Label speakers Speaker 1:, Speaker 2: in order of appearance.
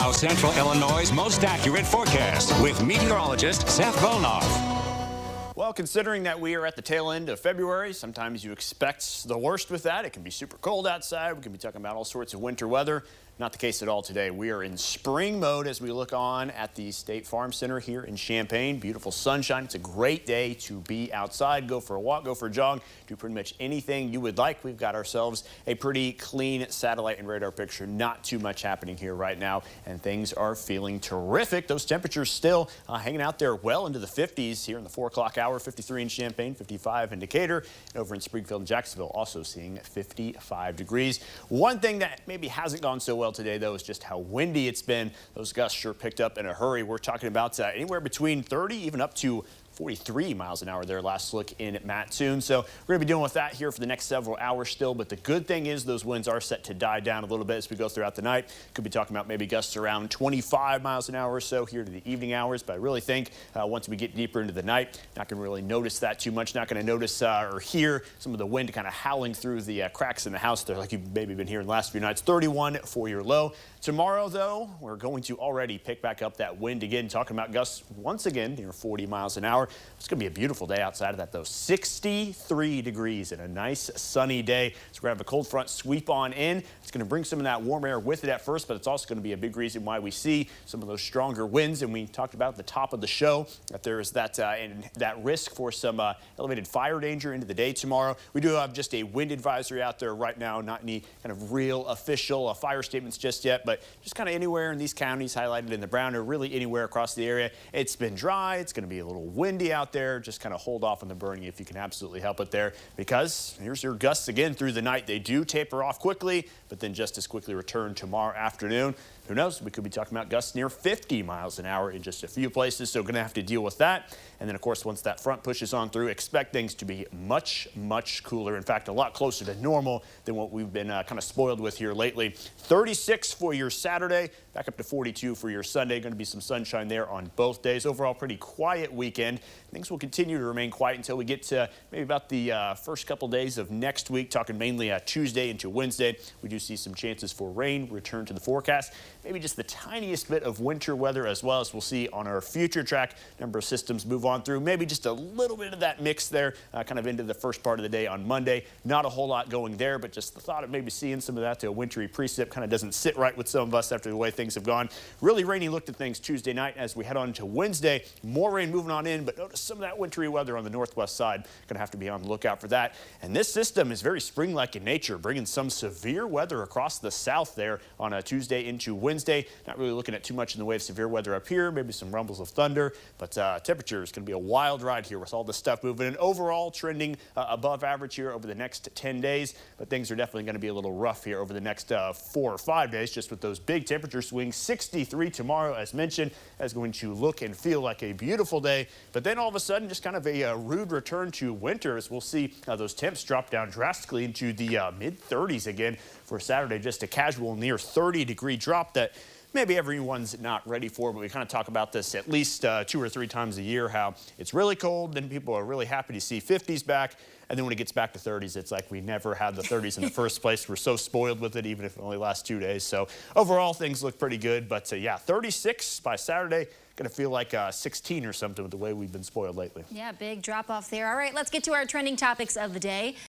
Speaker 1: now, Central Illinois' most accurate forecast with meteorologist Seth Volnoff.
Speaker 2: Well, considering that we are at the tail end of February, sometimes you expect the worst with that. It can be super cold outside. We can be talking about all sorts of winter weather. Not the case at all today. We are in spring mode as we look on at the State Farm Center here in Champaign. Beautiful sunshine. It's a great day to be outside, go for a walk, go for a jog, do pretty much anything you would like. We've got ourselves a pretty clean satellite and radar picture. Not too much happening here right now, and things are feeling terrific. Those temperatures still hanging out there well into the 50s here in the 4 o'clock hour. 53 in Champaign, 55 in Decatur. Over in Springfield and Jacksonville, also seeing 55 degrees. One thing that maybe hasn't gone so well today, though, is just how windy it's been. Those gusts sure picked up in a hurry. We're talking about anywhere between 30, even up to 43 miles an hour there last look in Mattoon. So we're going to be dealing with that here for the next several hours still. But the good thing is those winds are set to die down a little bit as we go throughout the night. Could be talking about maybe gusts around 25 miles an hour or so here to the evening hours. But I really think once we get deeper into the night, not going to really notice that too much. Not going to notice or hear some of the wind kind of howling through the cracks in the house there like you've maybe been hearing the last few nights. 31 for your low. Tomorrow, though, we're going to already pick back up that wind again, talking about gusts once again near 40 miles an hour. It's going to be a beautiful day outside of that, though. 63 degrees and a nice sunny day. So we're going to have a cold front sweep on in. It's going to bring some of that warm air with it at first, but it's also going to be a big reason why we see some of those stronger winds. And we talked about at the top of the show that there is that risk for some elevated fire danger into the day tomorrow. We do have just a wind advisory out there right now, not any kind of real official fire statements just yet, but just kind of anywhere in these counties highlighted in the brown or really anywhere across the area. It's been dry. It's going to be a little windy out there. Just kind of hold off on the burning if you can absolutely help it there, because here's your gusts again through the night. They do taper off quickly, but then just as quickly return tomorrow afternoon. Who knows? We could be talking about gusts near 50 miles an hour in just a few places, so going to have to deal with that. And then, of course, once that front pushes on through, expect things to be much, much cooler. In fact, a lot closer to normal than what we've been kind of spoiled with here lately. 36 for your Saturday, back up to 42 for your Sunday. Going to be some sunshine there on both days. Overall, pretty quiet weekend. Things will continue to remain quiet until we get to maybe about the first couple days of next week, talking mainly Tuesday into Wednesday. We do see some chances for rain return to the forecast. Maybe just the tiniest bit of winter weather as well, as we'll see on our future track. Number of systems move on through. Maybe just a little bit of that mix there kind of into the first part of the day on Monday. Not a whole lot going there, but just the thought of maybe seeing some of that to a wintry precip kind of doesn't sit right with some of us after the way things have gone. Really rainy look at things Tuesday night as we head on to Wednesday. More rain moving on in, but notice some of that wintry weather on the northwest side. Going to have to be on the lookout for that. And this system is very spring-like in nature, bringing some severe weather across the south there on a Tuesday into Wednesday. Not really looking at too much in the way of severe weather up here, maybe some rumbles of thunder, but temperature is going to be a wild ride here with all this stuff moving and overall trending above average here over the next 10 days. But things are definitely going to be a little rough here over the next 4 or 5 days, just with those big temperature swings. 63 tomorrow, as mentioned, is going to look and feel like a beautiful day. But then all of a sudden, just kind of a rude return to winter, as we'll see those temps drop down drastically into the mid-30s again for Saturday. Just a casual near 30-degree drop that maybe everyone's not ready for, but we kind of talk about this at least 2 or 3 times a year, how it's really cold, then people are really happy to see 50s back, and then when it gets back to 30s, it's like we never had the 30s in the first place. We're so spoiled with it, even if it only lasts 2 days. So overall, things look pretty good, but yeah, 36 by Saturday. Going to feel like 16 or something with the way we've been spoiled lately.
Speaker 3: Yeah, big drop off there. All right, let's get to our trending topics of the day.